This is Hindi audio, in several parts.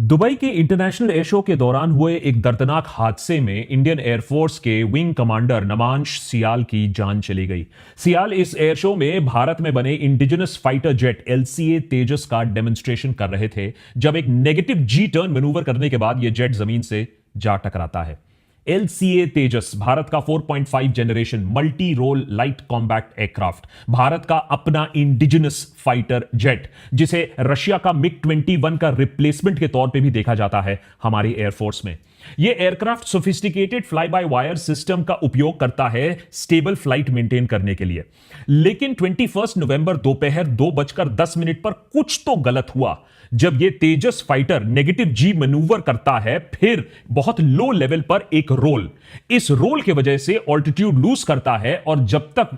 दुबई के इंटरनेशनल एयर शो के दौरान हुए एक दर्दनाक हादसे में इंडियन एयरफोर्स के विंग कमांडर नमांश सियाल की जान चली गई। सियाल इस एयर शो में भारत में बने इंडिजिनस फाइटर जेट एलसीए तेजस का डेमोन्स्ट्रेशन कर रहे थे जब एक नेगेटिव जी टर्न मैनूवर करने के बाद यह जेट जमीन से जा टकराता है। एलसीए तेजस भारत का 4.5 generation multi role light combat aircraft, Bharat का अपना इंडिजिनस फाइटर जेट, जिसे रशिया का मिग 21 का रिप्लेसमेंट के तौर पे भी देखा जाता है हमारी एयरफोर्स में। यह aircraft sophisticated fly by wire system का उपयोग करता है स्टेबल फ्लाइट मेंटेन करने के लिए। लेकिन 21 नवंबर दोपहर 2:10 पर कुछ तो गलत हुआ जब यह तेजस फाइटर नेगेटिव जी मैनूवर करता है, फिर बहुत लो लेवल पर एक रोल, इस रोल की वजह से ऑल्टीट्यूड लूज करता है और जब तक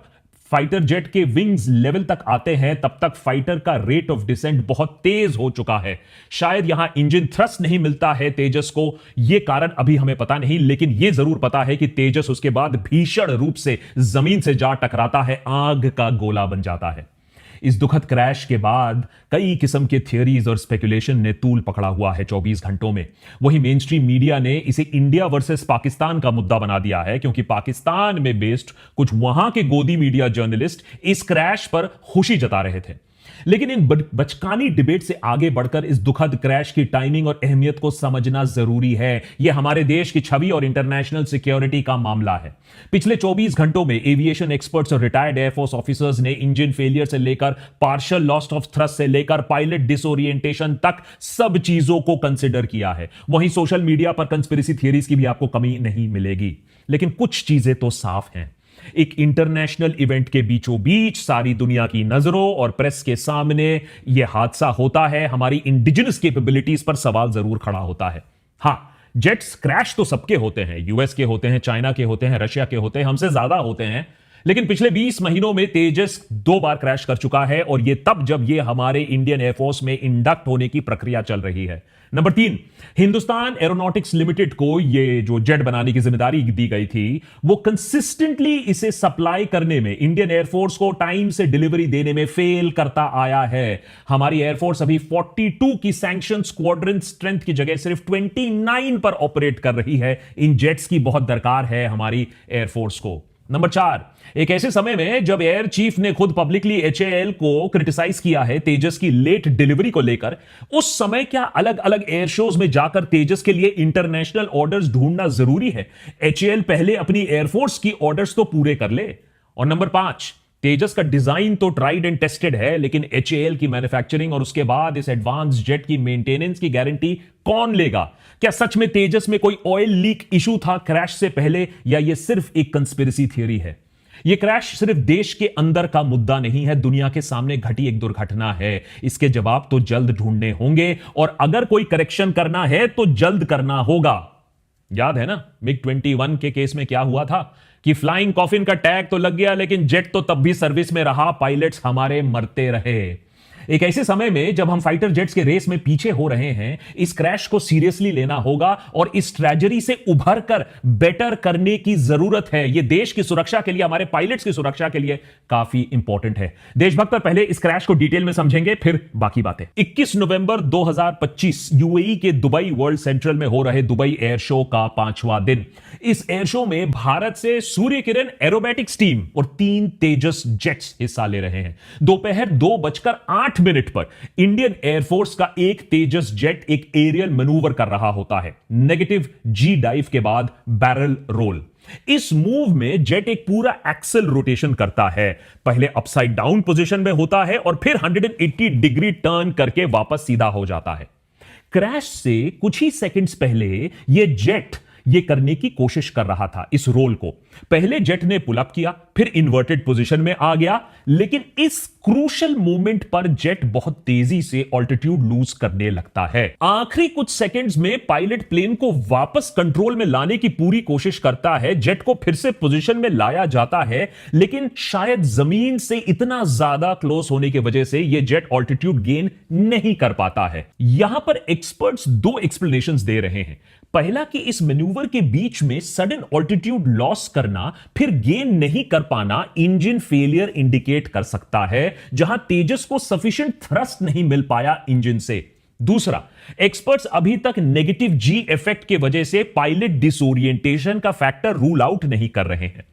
फाइटर जेट के विंग्स लेवल तक आते हैं तब तक फाइटर का रेट ऑफ डिसेंट बहुत तेज हो चुका है। शायद यहां इंजन थ्रस्ट नहीं मिलता है तेजस को, यह कारण अभी हमें पता नहीं, लेकिन यह जरूर पता है कि तेजस उसके बाद भीषण रूप से जमीन से जा टकराता है, आग का गोला बन जाता है। इस दुखद क्रैश के बाद कई किस्म के थियरीज और स्पेकुलेशन ने तूल पकड़ा हुआ है 24 घंटों में। वहीं मेन स्ट्रीम मीडिया ने इसे इंडिया वर्सेस पाकिस्तान का मुद्दा बना दिया है, क्योंकि पाकिस्तान में बेस्ड कुछ वहां के गोदी मीडिया जर्नलिस्ट इस क्रैश पर खुशी जता रहे थे। लेकिन इन बचकानी डिबेट से आगे बढ़कर इस दुखद क्रैश की टाइमिंग और अहमियत को समझना जरूरी है। यह हमारे देश की छवि और इंटरनेशनल सिक्योरिटी का मामला है। पिछले 24 घंटों में एविएशन एक्सपर्ट्स और रिटायर्ड एयरफोर्स ऑफिसर्स ने इंजन फेलियर से लेकर पार्शियल लॉस ऑफ थ्रस्ट से लेकर पायलट डिसोरिएंटेशन तक सब चीजों को कंसिडर किया है। वहीं सोशल मीडिया पर कंस्पिरेसी थियरीज की भी आपको कमी नहीं मिलेगी। लेकिन कुछ चीजें तो साफ हैं। एक इंटरनेशनल इवेंट के बीचों बीच सारी दुनिया की नजरों और प्रेस के सामने यह हादसा होता है, हमारी इंडिजिनस कैपेबिलिटीज पर सवाल जरूर खड़ा होता है। हां, जेट्स क्रैश तो सबके होते हैं, यूएस के होते हैं, चाइना के होते हैं, रशिया के होते हैं, हमसे ज्यादा होते हैं। लेकिन पिछले 20 महीनों में तेजस 2 बार क्रैश कर चुका है, और यह तब जब यह हमारे इंडियन एयरफोर्स में इंडक्ट होने की प्रक्रिया चल रही है। नंबर 3, हिंदुस्तान एरोनॉटिक्स लिमिटेड को यह जो जेट बनाने की जिम्मेदारी दी गई थी, वो कंसिस्टेंटली इसे सप्लाई करने में, इंडियन एयरफोर्स को टाइम से डिलीवरी देने में फेल करता आया है। हमारी एयरफोर्स अभी 42 की सैंक्शन स्क्वाड्रन स्ट्रेंथ की जगह सिर्फ 29 पर ऑपरेट कर रही है। इन जेट्स की बहुत दरकार है हमारी एयरफोर्स को। नंबर 4, एक ऐसे समय में जब एयर चीफ ने खुद पब्लिकली एचएएल को क्रिटिसाइज किया है तेजस की लेट डिलीवरी को लेकर, उस समय क्या अलग अलग एयर शोज में जाकर तेजस के लिए इंटरनेशनल ऑर्डर्स ढूंढना जरूरी है? एचएएल पहले अपनी एयरफोर्स की ऑर्डर्स तो पूरे कर ले। और नंबर 5, तेजस का डिजाइन तो ट्राइड एंड टेस्टेड है, लेकिन एचएएल की मैन्युफैक्चरिंग और उसके बाद इस एडवांस जेट की मेंटेनेंस की गारंटी कौन लेगा? क्या सच में तेजस में कोई ऑयल लीक इशू था क्रैश से पहले, या यह सिर्फ एक कंस्पिरेसी थियरी है? यह क्रैश सिर्फ देश के अंदर का मुद्दा नहीं है, दुनिया के सामने घटी एक दुर्घटना है। इसके जवाब तो जल्द ढूंढने होंगे, और अगर कोई करेक्शन करना है तो जल्द करना होगा। याद है ना मिग 21 के केस में क्या हुआ था कि फ्लाइंग कॉफिन का टैग तो लग गया, लेकिन जेट तो तब भी सर्विस में रहा, पायलट्स हमारे मरते रहे। एक ऐसे समय में जब हम फाइटर जेट्स के रेस में पीछे हो रहे हैं, इस क्रैश को सीरियसली लेना होगा और इस ट्रेजेडी से उभर कर बेटर करने की जरूरत है। यह देश की सुरक्षा के लिए, हमारे पायलट्स की सुरक्षा के लिए काफी इंपॉर्टेंट है। देशभक्त पर पहले इस क्रैश को डिटेल में समझेंगे, फिर बाकी बातें। 21 नवंबर 2025 यूएई के दुबई वर्ल्ड सेंट्रल में हो रहे दुबई एयर शो का 5वां दिन। इस एयर शो में भारत से सूर्य किरण एरोबैटिक्स टीम और 3 तेजस जेट्स हिस्सा ले रहे हैं। दोपहर 2:08 पर इंडियन एयरफोर्स का एक तेजस जेट एक एरियल मैनूवर कर रहा होता है, नेगेटिव जी डाइव के बाद बैरल रोल। इस मूव में जेट एक पूरा एक्सल रोटेशन करता है, पहले अपसाइड डाउन पोजीशन में होता है और फिर 180 डिग्री टर्न करके वापस सीधा हो जाता है। क्रैश से कुछ ही सेकंड्स पहले यह जेट यह करने की कोशिश कर रहा था, इस रोल को। पहले जेट ने पुल अप किया, फिर इन्वर्टेड पोजीशन में आ गया, लेकिन इस क्रूशल मोमेंट पर जेट बहुत तेजी से ऑल्टीट्यूड लूज करने लगता है। आखिरी कुछ सेकंड्स में पायलट प्लेन को वापस कंट्रोल में लाने की पूरी कोशिश करता है, जेट को फिर से पोजीशन में लाया जाता है, लेकिन शायद जमीन से इतना ज्यादा क्लोज होने की वजह से यह जेट ऑल्टीट्यूड गेन नहीं कर पाता है। यहां पर एक्सपर्ट्स 2 एक्सप्लेनेशंस दे रहे हैं। पहला कि इस मैन्यूवर के बीच में सडन ऑल्टीट्यूड लॉस करना, फिर गेन नहीं कर पाना इंजन फेलियर इंडिकेट कर सकता है, जहां तेजस को सफिशिएंट थ्रस्ट नहीं मिल पाया इंजन से। दूसरा, एक्सपर्ट्स अभी तक नेगेटिव जी इफेक्ट के वजह से पायलट डिसोरिएंटेशन का फैक्टर रूल आउट नहीं कर रहे हैं।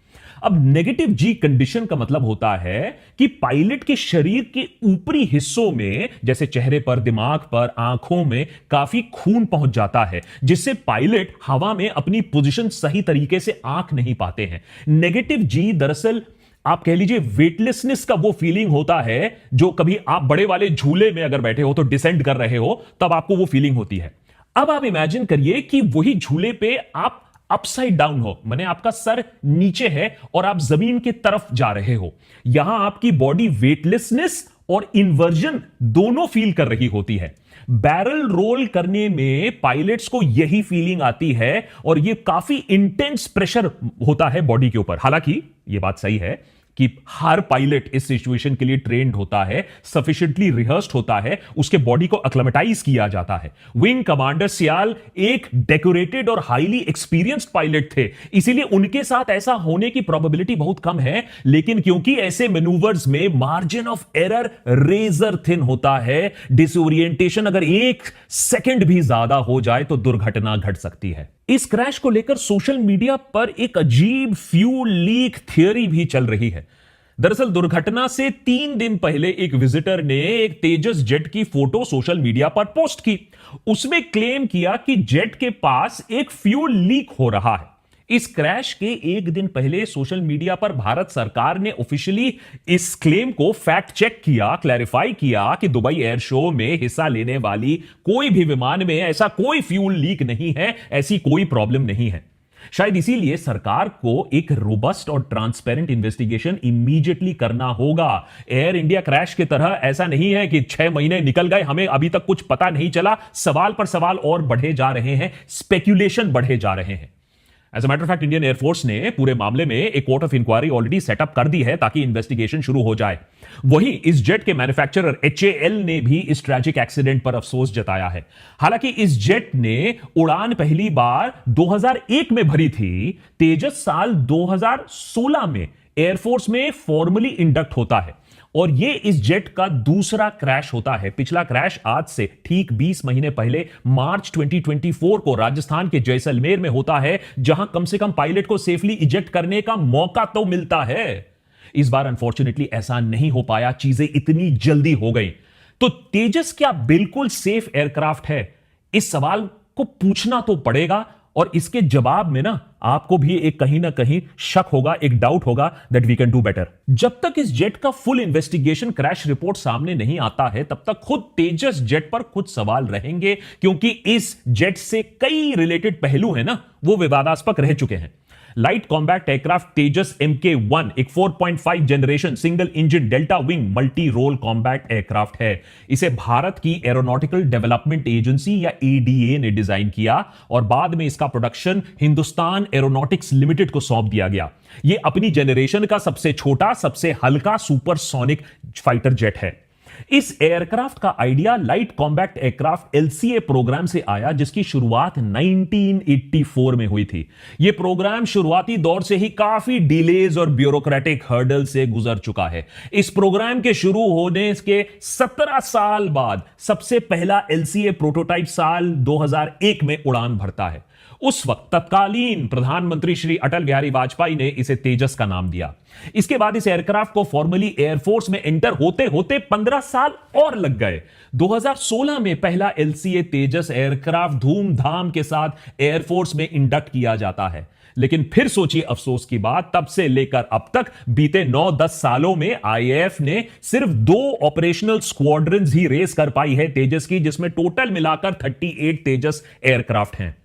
अब नेगेटिव जी कंडीशन का मतलब होता है कि पायलट के शरीर के ऊपरी हिस्सों में, जैसे चेहरे पर, दिमाग पर, आंखों में काफी खून पहुंच जाता है, जिससे पायलट हवा में अपनी पोजीशन सही तरीके से आंक नहीं पाते हैं। नेगेटिव जी दरअसल आप कह लीजिए वेटलेसनेस का वो फीलिंग होता है जो कभी आप बड़े वाले झूले में अगर बैठे हो तो डिसेंड कर रहे हो तब आपको वो फीलिंग होती है। अब आप इमेजिन करिए कि वही झूले पे आप अपसाइड डाउन हो, माने आपका सर नीचे है और आप जमीन की तरफ जा रहे हो। यहां आपकी बॉडी वेटलेसनेस और इन्वर्जन दोनों फील कर रही होती है। बैरल रोल करने में पायलट्स को यही फीलिंग आती है और यह काफी इंटेंस प्रेशर होता है बॉडी के ऊपर। हालांकि यह बात सही है कि हर पायलट इस सिचुएशन के लिए ट्रेंड होता है, सफिशिएंटली रिहर्स्ड होता है, उसके बॉडी को एक्लेमेटाइज किया जाता है। विंग कमांडर सियाल एक डेकोरेटेड और हाईली एक्सपीरियंस्ड पायलट थे, इसीलिए उनके साथ ऐसा होने की प्रोबेबिलिटी बहुत कम है। लेकिन क्योंकि ऐसे मैनूवर्स में margin of error razor thin होता है, डिसओरिएंटेशन अगर 1 सेकंड भी ज्यादा हो जाए तो दुर्घटना घट सकती है। इस क्रैश को लेकर सोशल मीडिया पर एक अजीब फ्यूल लीक थियरी भी चल रही है। दरअसल दुर्घटना से 3 दिन पहले एक विजिटर ने एक तेजस जेट की फोटो सोशल मीडिया पर पोस्ट की। उसमें क्लेम किया कि जेट के पास एक फ्यूल लीक हो रहा है। इस क्रैश के 1 दिन पहले सोशल मीडिया पर भारत सरकार ने ऑफिशियली इस क्लेम को फैक्ट चेक किया, क्लैरिफाई किया कि दुबई एयर शो में हिस्सा लेने वाली कोई भी विमान में ऐसा कोई फ्यूल लीक नहीं है, ऐसी कोई प्रॉब्लम नहीं है। शायद इसीलिए सरकार को एक रोबस्ट और ट्रांसपेरेंट इन्वेस्टिगेशन इमीडिएटली करना होगा। एयर इंडिया क्रैश की तरह ऐसा नहीं है कि 6 महीने निकल गए, हमें अभी तक कुछ पता नहीं चला। सवाल पर सवाल और बढ़े जा रहे हैं, स्पेक्यूलेशन बढ़े जा रहे हैं। As a matter of fact Indian Air Force ने पूरे मामले में एक court of inquiry already set up कर दी है ताकि इन्वेस्टिगेशन शुरू हो जाए। वहीं इस जेट के मैन्युफैक्चरर HAL ने भी इस ट्रैजिक एक्सीडेंट पर अफसोस जताया है। हालांकि इस जेट ने उड़ान पहली बार 2001 में भरी थी। तेजस साल 2016 में एयरफोर्स में फॉर्मली इंडक्ट होता है और यह इस जेट का दूसरा क्रैश होता है। पिछला क्रैश आज से ठीक 20 महीने पहले मार्च 2024 को राजस्थान के जैसलमेर में होता है, जहां कम से कम पायलट को सेफली इजेक्ट करने का मौका तो मिलता है। इस बार अनफॉर्चुनेटली ऐसा नहीं हो पाया, चीजें इतनी जल्दी हो गई। तो तेजस क्या बिल्कुल सेफ एयरक्राफ्ट है? इस सवाल को पूछना तो पड़ेगा और इसके जवाब में ना आपको भी एक कहीं ना कहीं शक होगा, एक डाउट होगा that we can do better. जब तक इस जेट का फुल इन्वेस्टिगेशन क्रैश रिपोर्ट सामने नहीं आता है तब तक खुद तेजस जेट पर कुछ सवाल रहेंगे, क्योंकि इस जेट से कई रिलेटेड पहलू है ना वो विवादास्पद रह चुके हैं। लाइट कॉम्बैट एयरक्राफ्ट तेजस MK1 एक 4.5 generation single engine delta wing multi role combat aircraft है। इसे भारत की एरोनॉटिकल डेवलपमेंट एजेंसी या ADA ने डिजाइन किया और बाद में इसका प्रोडक्शन हिंदुस्तान एरोनॉटिक्स लिमिटेड को सौंप दिया गया। यह अपनी जनरेशन का सबसे छोटा, सबसे हल्का सुपरसोनिक फाइटर जेट है। इस एयरक्राफ्ट का idea light combat aircraft LCA programme से आया, जिसकी शुरुआत 1984 में हुई थी। यह प्रोग्राम शुरुआती दौर से ही काफी डिलेज और ब्यूरोक्रेटिक हर्डल से गुजर चुका है। इस प्रोग्राम के शुरू होने के 17 साल बाद सबसे पहला LCA प्रोटोटाइप साल 2001 में उड़ान भरता है। उस वक्त तत्कालीन प्रधानमंत्री श्री अटल बिहारी वाजपेयी ने इसे तेजस का नाम दिया। इसके बाद इस एयरक्राफ्ट को फॉर्मली एयरफोर्स में एंटर होते होते 15 साल और लग गए। 2016 में पहला LCA तेजस एयरक्राफ्ट धूमधाम के साथ एयरफोर्स में इंडक्ट किया जाता है। लेकिन फिर सोचिए अफसोस की बात, तब से लेकर अब तक बीते 9-10 सालों में IAF ने सिर्फ 2 ऑपरेशनल स्क्वाड्रंस ही रेस कर पाई है तेजस की, जिसमें टोटल मिलाकर 38 तेजस एयरक्राफ्ट हैं।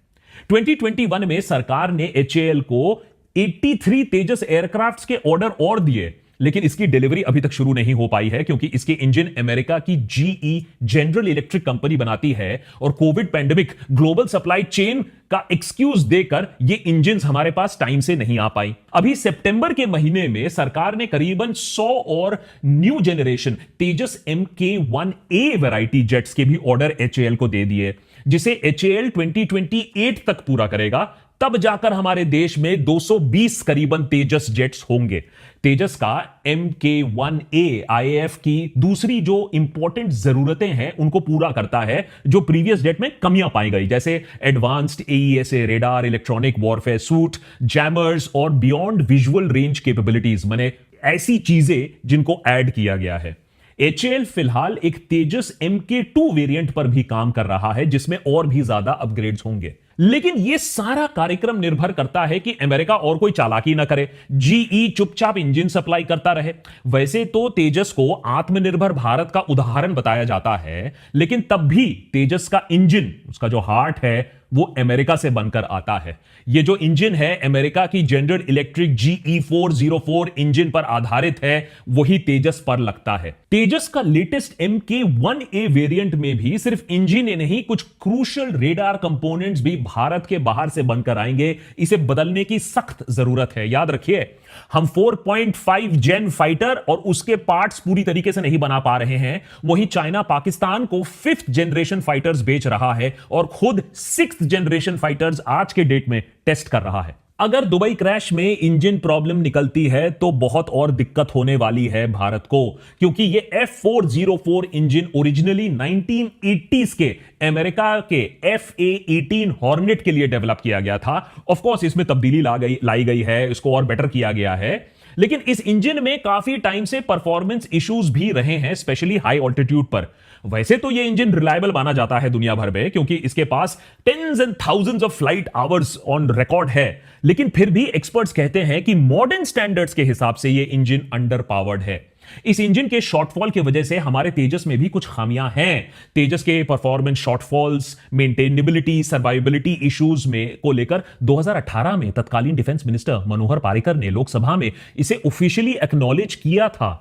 2021 में सरकार ने HAL को 83 तेजस एयरक्राफ्ट्स के ऑर्डर और दिए, लेकिन इसकी डिलीवरी अभी तक शुरू नहीं हो पाई है क्योंकि इसके इंजन अमेरिका की GE जनरल इलेक्ट्रिक कंपनी बनाती है और Covid pandemic global supply chain का एक्सक्यूज देकर ये इंजन हमारे पास टाइम से नहीं आ पाई। अभी सितंबर के महीने में सरकार ने करीबन 100 और न्यू जनरेशन तेजस MK1A वैरायटी जेट्स के भी ऑर्डर HAL को दे दिए, जिसे HAL 2028 तक पूरा करेगा। तब जाकर हमारे देश में 220 करीबन तेजस जेट्स होंगे। तेजस का MK1A IAF की दूसरी जो इंपॉर्टेंट जरूरतें हैं उनको पूरा करता है, जो प्रीवियस जेट में कमियां पाई गई, जैसे advanced AESA radar, electronic warfare suit, jammers और बियॉन्ड विजुअल रेंज कैपेबिलिटीज, माने ऐसी चीजें जिनको ऐड किया गया है। HAL फिलहाल एक तेजस MK2 वेरिएंट पर भी काम कर रहा है, जिसमें और भी ज्यादा अपग्रेड्स होंगे। लेकिन यह सारा कार्यक्रम निर्भर करता है कि अमेरिका और कोई चालाकी ना करे, GE चुपचाप इंजन सप्लाई करता रहे। वैसे तो तेजस को आत्मनिर्भर भारत का उदाहरण बताया जाता है, लेकिन तब भी तेजस का इंजन, उसका जो हार्ट है, वो अमेरिका से बनकर आता है। ये जो इंजन है अमेरिका की जनरल इलेक्ट्रिक GE404 इंजन पर आधारित है, वही तेजस पर लगता है। तेजस का लेटेस्ट MK1A वेरिएंट में भी सिर्फ इंजन ही नहीं, कुछ क्रूशियल रेडार कंपोनेंट्स भी भारत के बाहर से बनकर आएंगे। इसे बदलने की सख्त जरूरत है। याद रखिए, हम 4.5 जेन फाइटर और उसके पार्ट्स पूरी तरीके से नहीं बना पा रहे हैं, वहीं चाइना पाकिस्तान को 5th जनरेशन फाइटर्स बेच रहा है और खुद 6th जनरेशन फाइटर्स आज के डेट में टेस्ट कर रहा है। अगर दुबई क्रैश में इंजन प्रॉब्लम निकलती है तो बहुत और दिक्कत होने वाली है भारत को, क्योंकि ये F404 इंजन ओरिजिनली 1980s के अमेरिका के FA-18 हॉर्नेट के लिए डेवलप किया गया था। ऑफ कोर्स इसमें तब्दीली लाई गई है, इसको और बेटर किया गया है, लेकिन इस इंजन में काफी टाइम से परफॉर्मेंस इश्यूज भी रहे हैं, स्पेशली हाई ऑल्टीट्यूड पर। वैसे तो यह इंजन रिलायबल माना जाता है दुनिया भर में, क्योंकि इसके पास tens and thousands of flight hours on record है, लेकिन फिर भी एक्सपर्ट्स कहते हैं कि मॉडर्न स्टैंडर्ड्स के हिसाब से यह इंजन अंडर पावर्ड है। इस इंजन के शॉर्टफॉल की वजह से हमारे तेजस में भी कुछ खामियां हैं। तेजस के performance shortfalls, maintainability, survivability issues में को लेकर 2018 में तत्कालीन डिफेंस मिनिस्टर मनोहर पारिकर ने लोकसभा में इसे ऑफिशियली एक्नॉलेज किया था।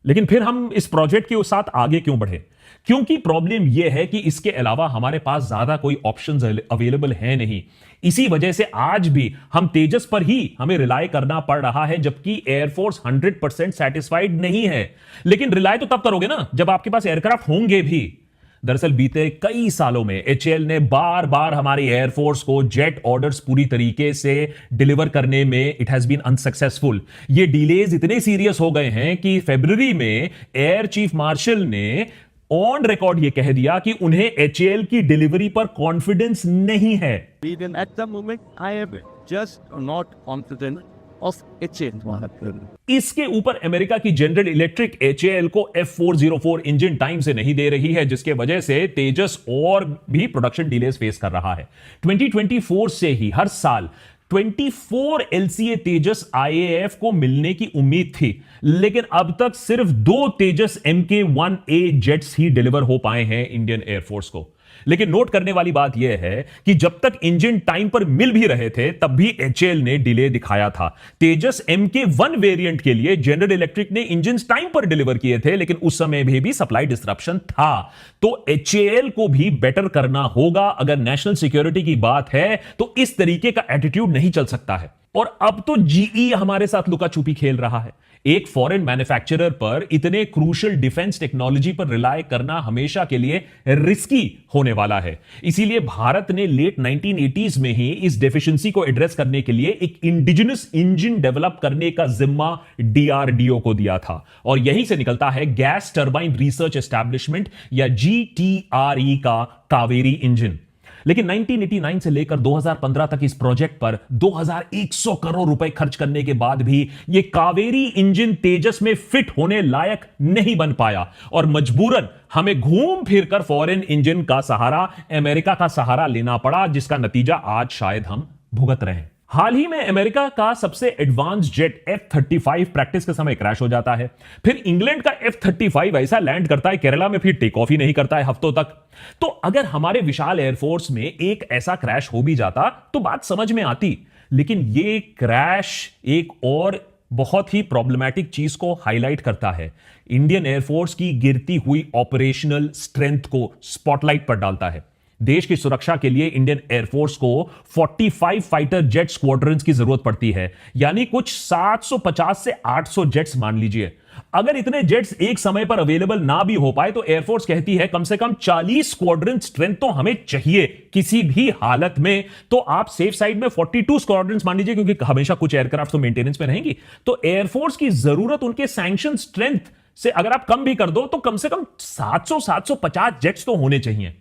लेकिन फिर हम इस प्रोजेक्ट के साथ आगे क्यों बढ़े? क्योंकि प्रॉब्लम यह है कि इसके अलावा हमारे पास ज्यादा कोई ऑप्शंस अवेलेबल है नहीं। इसी वजह से आज भी हम तेजस पर ही हमें रिलाय करना पड़ रहा है, जबकि एयरफोर्स 100% सेटिस्फाइड नहीं है। लेकिन रिलाय तो तब करोगे ना जब आपके पास एयरक्राफ्ट होंगे भी। दरअसल बीते कई सालों में HAL ने बार बार हमारी एयरफोर्स को जेट ऑर्डर्स पूरी तरीके से डिलीवर करने में इट हैज बीन अनसक्सेसफुल। ये डिलेज इतने सीरियस हो गए हैं कि फरवरी में एयर चीफ मार्शल ने ऑन रिकॉर्ड यह कह दिया कि उन्हें HAL की डिलीवरी पर कॉन्फिडेंस नहीं है। At the moment, I am just not confident of HAL. इसके ऊपर अमेरिका की जनरल इलेक्ट्रिक HAL को F404 इंजन टाइम से नहीं दे रही है, जिसके वजह से तेजस और भी प्रोडक्शन डिलेज फेस कर रहा है। 2024 से ही हर साल 24 LCA तेजस IAF को मिलने की उम्मीद थी, लेकिन अब तक सिर्फ 2 तेजस MK1A जेट्स ही डिलीवर हो पाए हैं इंडियन एयरफोर्स को। लेकिन नोट करने वाली बात यह है कि जब तक इंजन टाइम पर मिल भी रहे थे, तब भी HAL ने डिले दिखाया था। तेजस MK1 वेरिएंट के लिए जनरल इलेक्ट्रिक ने इंजन टाइम पर डिलीवर किए थे, लेकिन उस समय भी सप्लाई डिसरप्शन था। तो HAL को भी बेटर करना होगा। अगर नेशनल सिक्योरिटी की बात है तो इस तरीके का एटीट्यूड नहीं चल सकता है। और अब तो GE हमारे साथ लुका छुपी खेल रहा है। एक फॉरेन मैन्युफैक्चरर पर इतने क्रूशियल डिफेंस टेक्नोलॉजी पर रिलाय करना हमेशा के लिए रिस्की होने वाला है। इसीलिए भारत ने लेट 1980s में ही इस डेफिशिएंसी को एड्रेस करने के लिए एक इंडिजिनस इंजन डेवलप करने का जिम्मा DRDO को दिया था, और यहीं से निकलता है गैस टरबाइन रिसर्च एस्टैब्लिशमेंट या GTRE का कावेरी इंजन। लेकिन 1989 से लेकर 2015 तक इस प्रोजेक्ट पर 2100 करोड़ रुपए खर्च करने के बाद भी यह कावेरी इंजन तेजस में फिट होने लायक नहीं बन पाया, और मजबूरन हमें घूम फिरकर फॉरेन इंजन का सहारा, अमेरिका का सहारा लेना पड़ा, जिसका नतीजा आज शायद हम भुगत रहे हैं। हाल ही में अमेरिका का सबसे एडवांस जेट F-35 प्रैक्टिस के समय क्रैश हो जाता है। फिर इंग्लैंड का F-35 ऐसा लैंड करता है केरला में, फिर टेक ऑफ ही नहीं करता है हफ्तों तक। तो अगर हमारे विशाल एयरफोर्स में एक ऐसा क्रैश हो भी जाता तो बात समझ में आती, लेकिन ये क्रैश एक और बहुत ही प्रॉब्लमैटिक चीज को हाईलाइट करता है। इंडियन एयरफोर्स की गिरती हुई ऑपरेशनल स्ट्रेंथ को स्पॉटलाइट पर डालता है। देश की सुरक्षा के लिए इंडियन एयरफोर्स को 45 फाइटर जेट स्क्वाड्रंस की जरूरत पड़ती है, यानी कुछ 750 से 800 जेट्स मान लीजिए। अगर इतने जेट्स एक समय पर अवेलेबल ना भी हो पाए तो एयरफोर्स कहती है कम से कम 40 स्क्वाड्रन स्ट्रेंथ तो हमें चाहिए किसी भी हालत में। तो आप सेफ साइड में 42 स्क्वाड्रन मान लीजिए, क्योंकि हमेशा कुछ एयरक्राफ्ट तो मेंटेनेंस में रहेंगी। तो एयरफोर्स की जरूरत उनके सैंक्शन स्ट्रेंथ से अगर आप कम भी कर दो तो कम से कम 700-750 जेट्स तो होने चाहिए।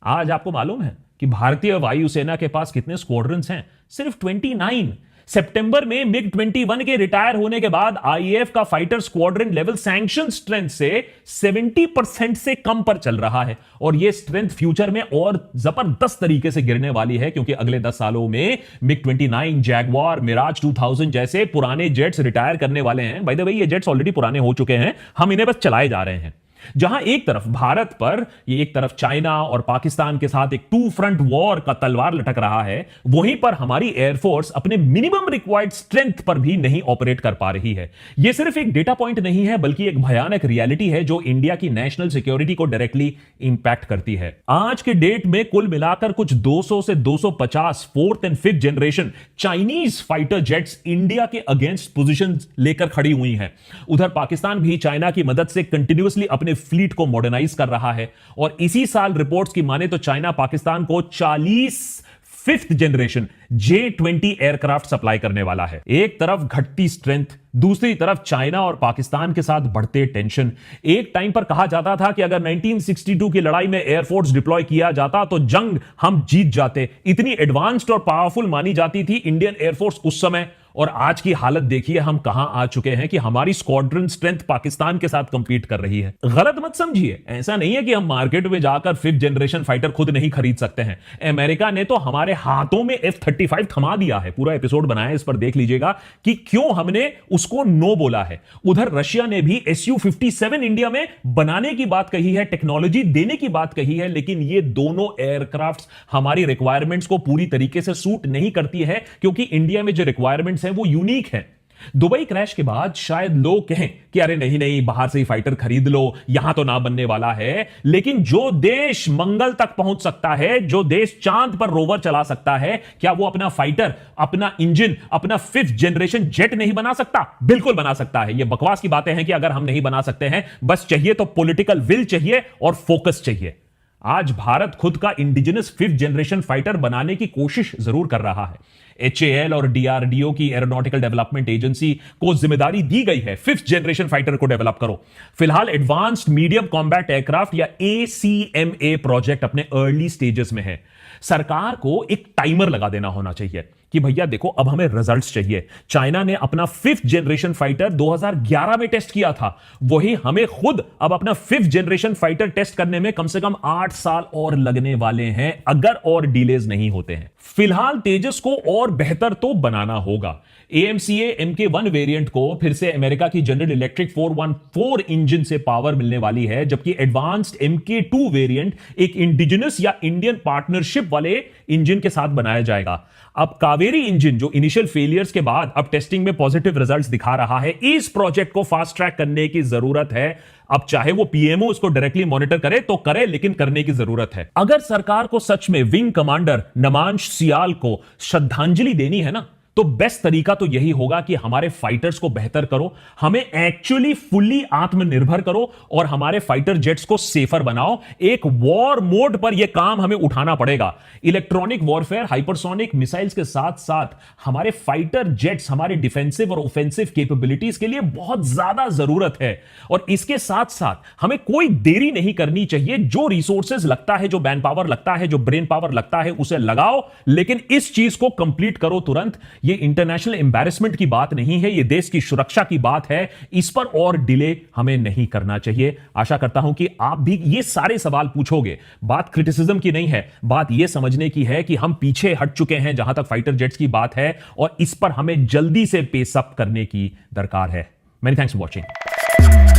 आज आपको मालूम है कि भारतीय वायुसेना के पास कितने स्क्वाड्रन्स हैं? सिर्फ 29। सितंबर में मिग 21 के रिटायर होने के बाद आईएएफ का fighter squadron level sanction strength से 70% से कम पर चल रहा है। और यह स्ट्रेंथ फ्यूचर में और जबरदस्त तरीके से गिरने वाली है, क्योंकि अगले 10 सालों में मिग 29, जैगवार, मिराज 2000 जैसे पुराने जेट्स रिटायर करने वाले हैं। बाय द वे, ये जेट्स ऑलरेडी पुराने हो चुके हैं, हम इन्हें बस चलाए जा रहे हैं। जहां एक तरफ भारत पर, ये एक तरफ चाइना और पाकिस्तान के साथ एक टू फ्रंट वॉर का तलवार लटक रहा है, वहीं पर हमारी एयरफोर्स अपने मिनिमम रिक्वायर्ड स्ट्रेंथ पर भी नहीं ऑपरेट कर पा रही है। यह सिर्फ एक डेटा पॉइंट नहीं है, बल्कि एक भयानक रियलिटी है जो इंडिया की नेशनल सिक्योरिटी को डायरेक्टली इंपैक्ट करती है। आज के डेट में कुल मिलाकर कुछ 200 से 250 fourth and fifth generation Chinese fighter jets India के अगेंस्ट पोजीशन लेकर खड़ी हुई हैं। उधर पाकिस्तान भी चाइना की मदद से कंटिन्यूअसली अपने फ्लीट को मॉडर्नाइज कर रहा है, और इसी साल रिपोर्ट्स की माने तो चाइना पाकिस्तान को 40 fifth generation J-20 aircraft supply करने वाला है। एक तरफ घटती स्ट्रेंथ, दूसरी तरफ चाइना और पाकिस्तान के साथ बढ़ते टेंशन। एक टाइम पर कहा जाता था कि अगर 1962 की लड़ाई में एयरफोर्स डिप्लॉय किया जाता तो जंग हम जीत जाते। इतनी एडवांस्ड और पावरफुल मानी जाती थी इंडियन एयरफोर्स उस समय, और आज की हालत देखिए हम कहां आ चुके हैं कि हमारी स्क्वाड्रन स्ट्रेंथ पाकिस्तान के साथ कंपीट कर रही है। गलत मत समझिए, ऐसा नहीं है कि हम मार्केट में जाकर फिफ्थ जनरेशन फाइटर खुद नहीं खरीद सकते हैं। अमेरिका ने तो हमारे हाथों में F-35 थमा दिया है। पूरा एपिसोड बनाया है, इस पर देख लीजिएगा कि क्यों हमने उसको नो बोला है। उधर रशिया ने भी Su-57 इंडिया में बनाने की बात कही है, टेक्नोलॉजी देने की बात कही है, लेकिन ये दोनों एयरक्राफ्ट हमारी रिक्वायरमेंट्स को पूरी तरीके से सूट नहीं करती है, क्योंकि इंडिया में जो रिक्वायरमेंट्स हैं वो यूनिक है। दुबई क्रैश के बाद शायद लोग कहें कि अरे नहीं नहीं, बाहर से ही फाइटर खरीद लो, यहां तो ना बनने वाला है। लेकिन जो देश मंगल तक पहुंच सकता है, जो देश चांद पर रोवर चला सकता है, क्या वो अपना फाइटर, अपना इंजन, अपना फिफ्थ जनरेशन जेट नहीं बना सकता? बिल्कुल बना सकता है। ये बकवास की बातें हैं कि अगर हम नहीं बना सकते हैं, बस चाहिए तो पॉलिटिकल विल चाहिए और फोकस चाहिए। आज भारत खुद का इंडिजिनस फिफ्थ जनरेशन फाइटर बनाने की कोशिश जरूर कर रहा है। HAL और DRDO की एरोनॉटिकल डेवलपमेंट एजेंसी को जिम्मेदारी दी गई है फिफ्थ जनरेशन फाइटर को डेवलप करो। फिलहाल एडवांस्ड मीडियम कॉम्बैट एयरक्राफ्ट या ACMA प्रोजेक्ट अपने अर्ली स्टेजेस में है। सरकार को एक टाइमर लगा देना होना चाहिए कि भैया देखो, अब हमें रिजल्ट्स चाहिए। चाइना ने अपना फिफ्थ जनरेशन फाइटर 2011 में टेस्ट किया था, वही हमें खुद अब अपना फिफ्थ जनरेशन फाइटर टेस्ट करने में कम से कम 8 साल और लगने वाले हैं, अगर और डिलेज नहीं होते हैं। फिलहाल तेजस को और बेहतर तो बनाना होगा। AMCA MK1 वेरिएंट को फिर से अमेरिका की जनरल इलेक्ट्रिक 414 इंजन से पावर मिलने वाली है, जबकि एडवांस्ड MK2 वेरिएंट एक इंडिजिनस या इंडियन पार्टनरशिप वाले इंजन के साथ बनाया जाएगा। अब कावेरी इंजन जो इनिशियल फेलियर्स के बाद अब टेस्टिंग में पॉजिटिव रिजल्ट्स दिखा रहा है, इस प्रोजेक्ट को फास्ट ट्रैक करने की जरूरत है। अब चाहे वो PMO उसको डायरेक्टली मॉनिटर करे तो करे, लेकिन करने की जरूरत है। अगर सरकार को सच में विंग कमांडर नमांश सियाल को श्रद्धांजलि देनी है ना, तो बेस्ट तरीका तो यही होगा कि हमारे फाइटर्स को बेहतर करो, हमें एक्चुअली फुल्ली आत्मनिर्भर करो और हमारे फाइटर जेट्स को सेफर बनाओ। एक वॉर मोड पर यह काम हमें उठाना पड़ेगा। इलेक्ट्रॉनिक वॉरफेयर, हाइपरसोनिक मिसाइल्स के साथ साथ हमारे फाइटर जेट्स हमारे डिफेंसिव और ऑफेंसिव कैपेबिलिटीज के लिए बहुत ज्यादा जरूरत है। और इसके साथ साथ हमें कोई देरी नहीं करनी चाहिए। जो रिसोर्सेज लगता है, जो मैन पावर लगता है, जो ब्रेन पावर लगता है, उसे लगाओ, लेकिन इस चीज को कंप्लीट करो तुरंत। ये इंटरनेशनल एम्बैरेसमेंट की बात नहीं है, ये देश की सुरक्षा की बात है। इस पर और डिले हमें नहीं करना चाहिए। आशा करता हूं कि आप भी ये सारे सवाल पूछोगे। बात क्रिटिसिज्म की नहीं है, बात यह समझने की है कि हम पीछे हट चुके हैं जहां तक फाइटर जेट्स की बात है, और इस पर हमें जल्दी से पेस अप करने की दरकार है। Many thanks for watching.